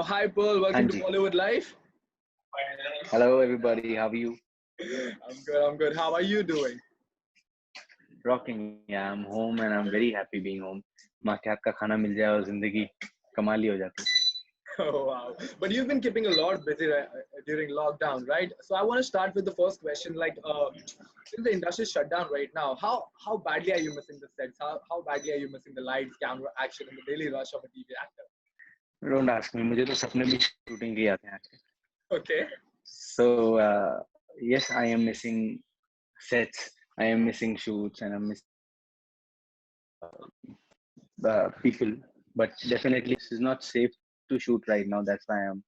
Hi, Pearl. हाँ Welcome to ji. Bollywood Life. Hello everybody, how are you? I'm good. I'm good. How are you doing? Rocking. Yeah, I'm home and I'm very happy being home. माँ के हाथ का खाना मिल जाए और जिंदगी कमाल ही हो जाती है. Oh, wow. But you've been keeping a lot busy during lockdown, right? So I want to start with the first question. Since the industry is shut down right now, how badly are you missing the sets? How badly are you missing the lights, camera, action, and the daily rush of a TV actor? Don't ask me. मुझे तो सपने भी shooting के आते हैं. Okay. So yes, I am missing sets. I am missing shoots and I'm missing people. But definitely, this is not safe to shoot right now. That's why I'm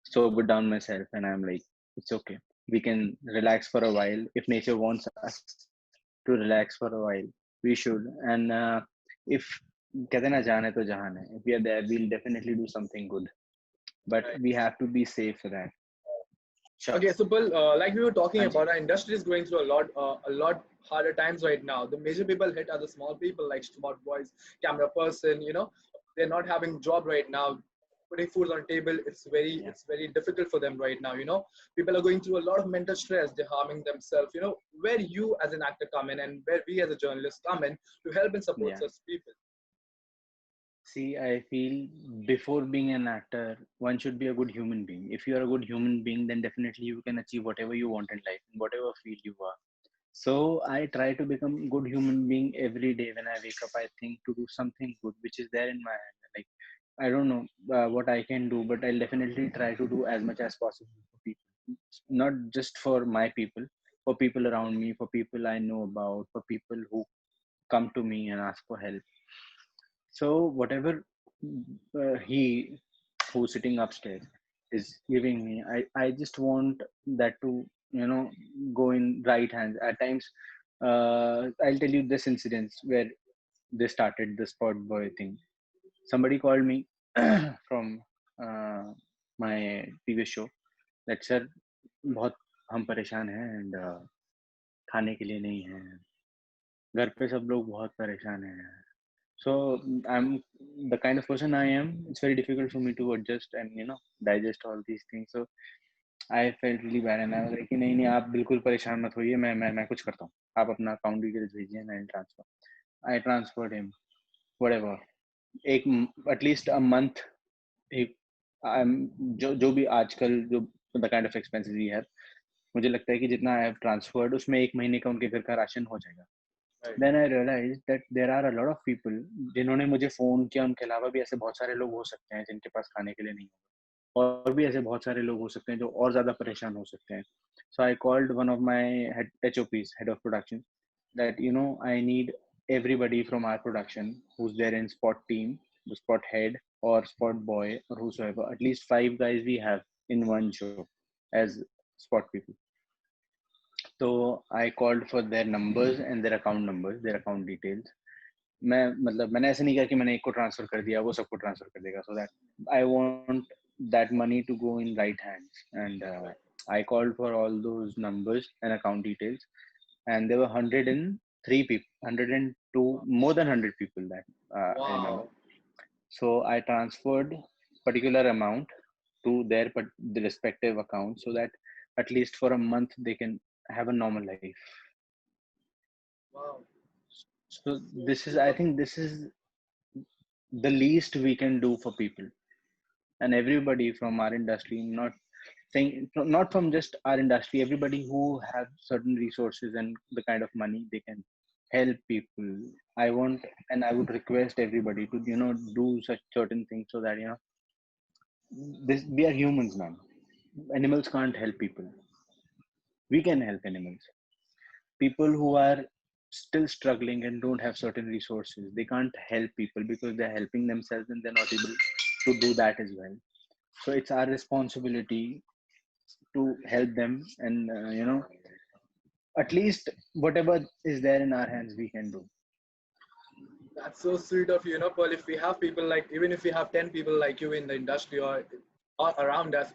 sobered down myself and I'm like, it's okay. We can relax for a while. If nature wants us to relax for a while, we should. And if कहते हैं ना जाने तो जहान है, if we are there, we'll definitely do something good. But Right. we have to be safe for that. Sure. Okay, so Bill, like we were talking Anji. about, our industry is going through a lot harder times right now. The major people hit are the small people like smart boys, camera person. They're not having job right now. Putting food on table, Yeah. it's very difficult for them right now. People are going through a lot of mental stress. They're harming themselves. Where you as an actor come in, and where we as a journalist come in to help and support Yeah. such people. See, I feel before being an actor, one should be a good human being. If you are a good human being, then definitely you can achieve whatever you want in life, in whatever field you are. So I try to become good human being every day. When I wake up, I think to do something good, which is there in my hand. Like I don't know what I can do, but I'll definitely try to do as much as possible for people, not just for my people, for people around me, for people I know about, for people who come to me and ask for help. So whatever he who's sitting upstairs is giving me, I just want that to go in right hands. At times, I'll tell you this incident where they started the spot boy thing. Somebody called me from uh, my previous show that sir बहुत हम परेशान हैं and खाने के लिए नहीं है, घर पे सब लोग बहुत परेशान हैं. So I'm the kind of person I am. It's very difficult for me to adjust and digest all these things. So I felt really bad and I was like, नहीं नहीं आप बिल्कुल परेशान मत होइए, मैं कुछ करता हूँ, आप अपना अकाउंट डिटेल्स भेजिए and I'll transfer. I transferred him whatever. एक at least a month. एक जो भी आजकल जो the kind of expenses we have, मुझे लगता है कि जितना I have transferred उसमें एक महीने का उनके घर का राशन हो जाएगा. Right. Then I realized that there are a lot of people जिन्होंने मुझे फोन किया. उनके अलावा भी ऐसे बहुत सारे लोग हो सकते हैं जिनके पास खाने के लिए नहीं होगा, और भी ऐसे बहुत सारे लोग हो सकते हैं जो और ज्यादा परेशान हो सकते हैं. So I called one of my HOPs, head of production, that I need everybody from our production who's there in spot team, the spot head or spot boy or whosoever, at least 5 guys we have in one show as spot people. So I called for their numbers and their account numbers, their account details. मैंने ऐसे नहीं किया कि मैंने एक को transfer कर दिया वो सबको ट्रांसफर कर देगा. So that I want that money to go in right hands, and I called for all those numbers and account details, and there were 103 people, 102, more than 100 people that I remember. Wow. So I transferred particular amount to the respective account so that at least for a month they can have a normal life. Wow. So So, this is, I think this is the least we can do for people, and everybody from our industry, not saying not from just our industry, everybody who have certain resources and the kind of money they can help people. I want and I would request everybody to do such certain things so that this we are humans, man. Animals can't help people. We can help animals. People who are still struggling and don't have certain resources, they can't help people because they're helping themselves and they're not able to do that as well. So it's our responsibility to help them, and at least whatever is there in our hands we can do. that's so sweet of you, Paul. If we have people like, even if we have 10 people like you in the industry or around us,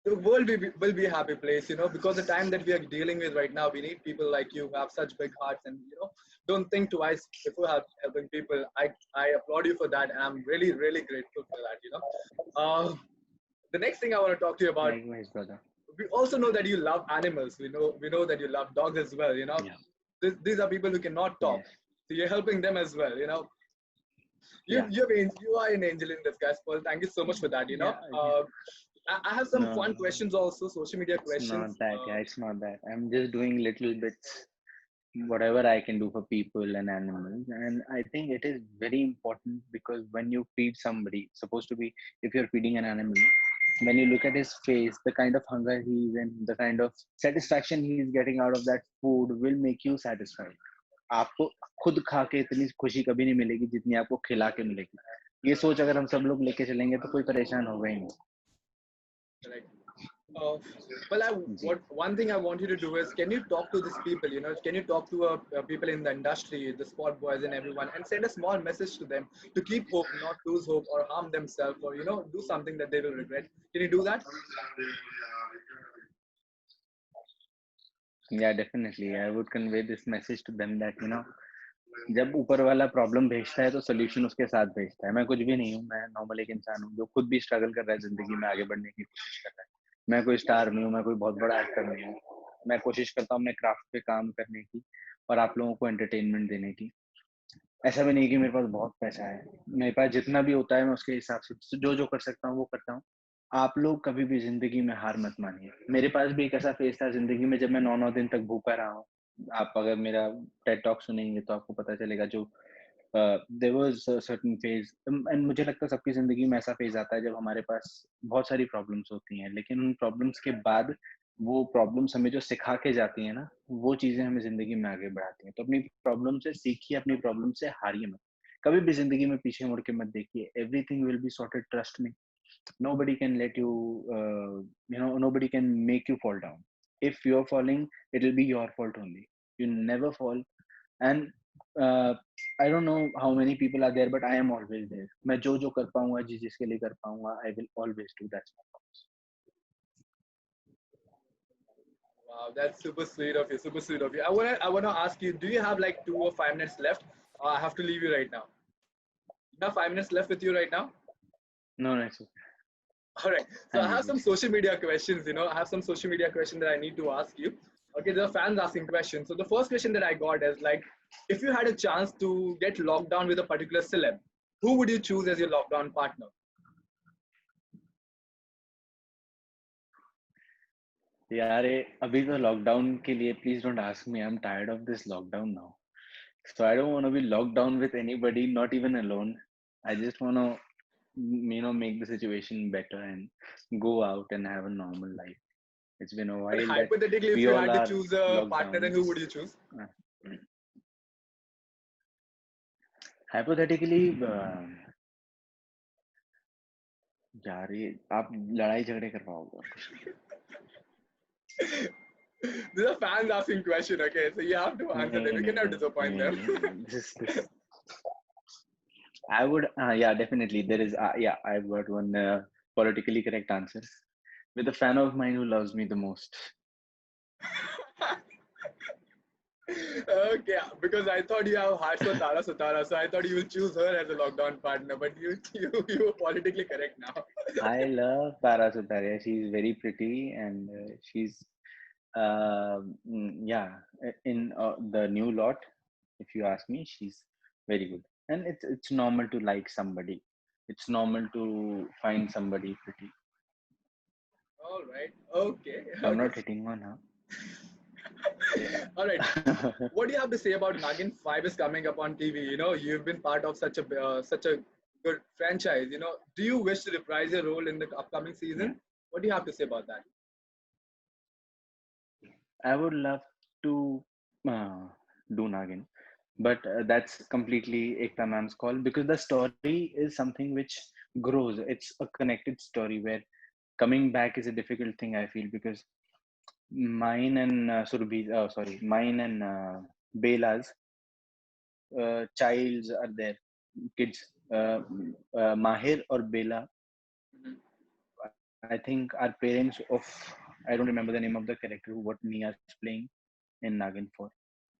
the world will be a happy place, because the time that we are dealing with right now, we need people like you who have such big hearts and, don't think twice before helping people. I applaud you for that. And I'm really, really grateful for that. The next thing I want to talk to you about, Likewise, brother. we also know that you love animals. We know that you love dogs as well. Yeah. These are people who cannot talk, Yes. so you're helping them as well. Yeah. You are an angel in disguise, Paul. Thank you so much for that. Yeah. Yeah. I have some No, fun questions also, social media it's not questions. that. Yeah, it's not that. I'm just doing little bits, whatever I can do for people and animals. And I think it is very important because when you feed somebody, supposed to be, if you're feeding an animal, when you look at his face, the kind of hunger he's in, the kind of satisfaction he's getting out of that food will make you satisfied. आपको खुद खा के इतनी खुशी कभी नहीं मिलेगी जितनी आपको खिला के मिलेगी. ये सोच अगर हम सब लोग लेके चलेंगे तो कोई परेशान होगा ही नहीं. Correct. Uh, well, ji. what one thing I want you to do is, can you talk to these people? Can you talk to people in the industry, the sport boys and everyone, and send a small message to them to keep hope, not lose hope or harm themselves, or do something that they will regret. Can you do that? Yeah, definitely. I would convey this message to them that जब ऊपर वाला problem भेजता है तो solution उसके साथ भेजता है. मैं कुछ भी नहीं हूँ. मैं नॉर्मल एक इंसान हूँ जो खुद भी स्ट्रगल कर रहा है जिंदगी में आगे बढ़ने की कोशिश कर रहा है. मैं कोई स्टार नहीं हूँ. मैं कोई बहुत बड़ा एक्टर नहीं हूँ. मैं कोशिश करता हूँ अपने क्राफ्ट पे काम करने की और आप लोगों को एंटरटेनमेंट देने की. ऐसा भी नहीं कि मेरे पास बहुत पैसा है. मेरे पास जितना भी होता है मैं उसके हिसाब से जो जो कर सकता हूँ वो करता हूँ. आप लोग कभी भी जिंदगी में हार मत मानिए. मेरे पास भी एक ऐसा फेज था जिंदगी में जब मैं 9-9 दिन तक भूखा रहा हूँ. आप अगर मेरा टेड टॉक सुनेंगे तो आपको पता चलेगा जो there was a certain phase. एंड मुझे लगता है सबकी जिंदगी में ऐसा फेज आता है जब हमारे पास बहुत सारी प्रॉब्लम्स होती हैं, लेकिन उन प्रॉब्लम्स के बाद वो प्रॉब्लम्स हमें जो सिखा के जाती हैं ना, वो चीजें हमें जिंदगी में आगे बढ़ाती हैं. तो अपनी प्रॉब्लम से सीखिए, अपनी प्रॉब्लम से हारिए मत. कभी भी जिंदगी में पीछे मुड़ के मत देखिए. Everything will be sorted, trust me. Nobody can let you nobody can make you fall down. If you're falling, it'll be your fault only. You never fall. And I don't know how many people are there, but I am always there. मैं जो जो कर पाऊंगा, जिसके लिए कर पाऊंगा, I will always do. That's my promise. Wow, that's super sweet of you. Super sweet of you. I wanna ask you, do you have like 2 or 5 minutes left? I have to leave you right now. You have 5 minutes left with you right now? No, it's okay. All right. So I हाँ जी have ji. some social media questions. I have some social media questions that I need to ask you. Okay, there are fans asking questions. So the first question that I got is like, if you had a chance to get locked down with a particular celeb, who would you choose as your lockdown partner? यार अभी तो lockdown के लिए please don't ask me. I am tired of this lockdown now. So I don't want to be locked down with anybody, not even alone. I just want to, make the situation better and go out and have a normal life. It's been a But while that hypothetically, if we you all had to are choose a locked partner, then down. who would you choose? Hypothetically, यार ये आप लड़ाई झगड़े करवाओगे और कुछ नहीं. These are fans asking question. Okay, so you have to answer them. You cannot disappoint them. This I would, yeah, definitely. There is, yeah, I've got one politically correct answer. With a fan of mine who loves me the most. Okay, because I thought you have heart for Tara Sutara, so I thought you will choose her as a lockdown partner. But you were politically correct now. I love Tara Sutaria. She's very pretty and she's, yeah, in the new lot, if you ask me, she's very good. And it's normal to like somebody. It's normal to find somebody pretty. All right. Okay. I'm Okay. not hitting on her. Yeah. All right. What do you have to say about Nagin 5 is coming up on TV? You've been part of such a good franchise. Do you wish to reprise your role in the upcoming season? Yeah. What do you have to say about that? I would love to do Nagin, but that's completely Ekta ma'am's call because the story is something which grows. It's a connected story where coming back is a difficult thing, I feel, because mine and mine and Bela's childs are there, kids. Mahir or Bela, Mhm. I think are parents of, I don't remember the name of the character who what Mia is playing in Nagin 4.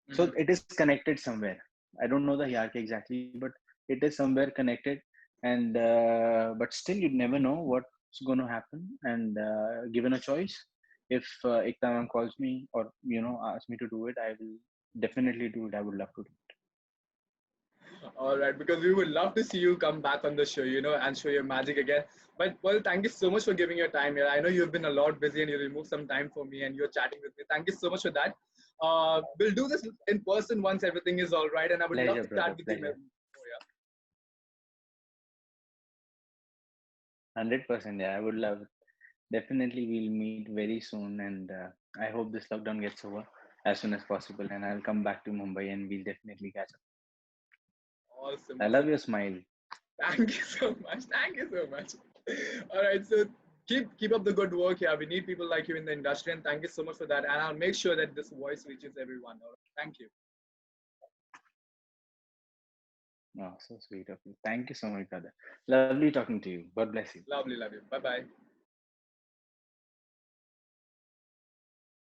So Mhm. it is connected somewhere. I don't know the hierarchy exactly, but it is somewhere connected. And but still, you never know what it's going to happen. And given a choice, if Ekta ma'am calls me or asks me to do it, I will definitely do it. I would love to do it. All right, because we would love to see you come back on the show, and show your magic again. But well, thank you so much for giving your time here. I know you've been a lot busy and you removed some time for me and you're chatting with me. Thank you so much for that. We'll do this in person once everything is all right, and I would love Pleasure, to brother. chat with you more. Pleasure. 100%. Yeah, I would love it. Definitely, we'll meet very soon, and I hope this lockdown gets over as soon as possible. And I'll come back to Mumbai, and we'll definitely catch up. Awesome, I love awesome. your smile. Thank you so much. Thank you so much. All right, so keep up the good work here. We need people like you in the industry, and thank you so much for that. And I'll make sure that this voice reaches everyone. All right, thank you. Oh, so sweet of you. Thank you so much, brother. Lovely talking to you. God bless you. Lovely, love you. Bye bye.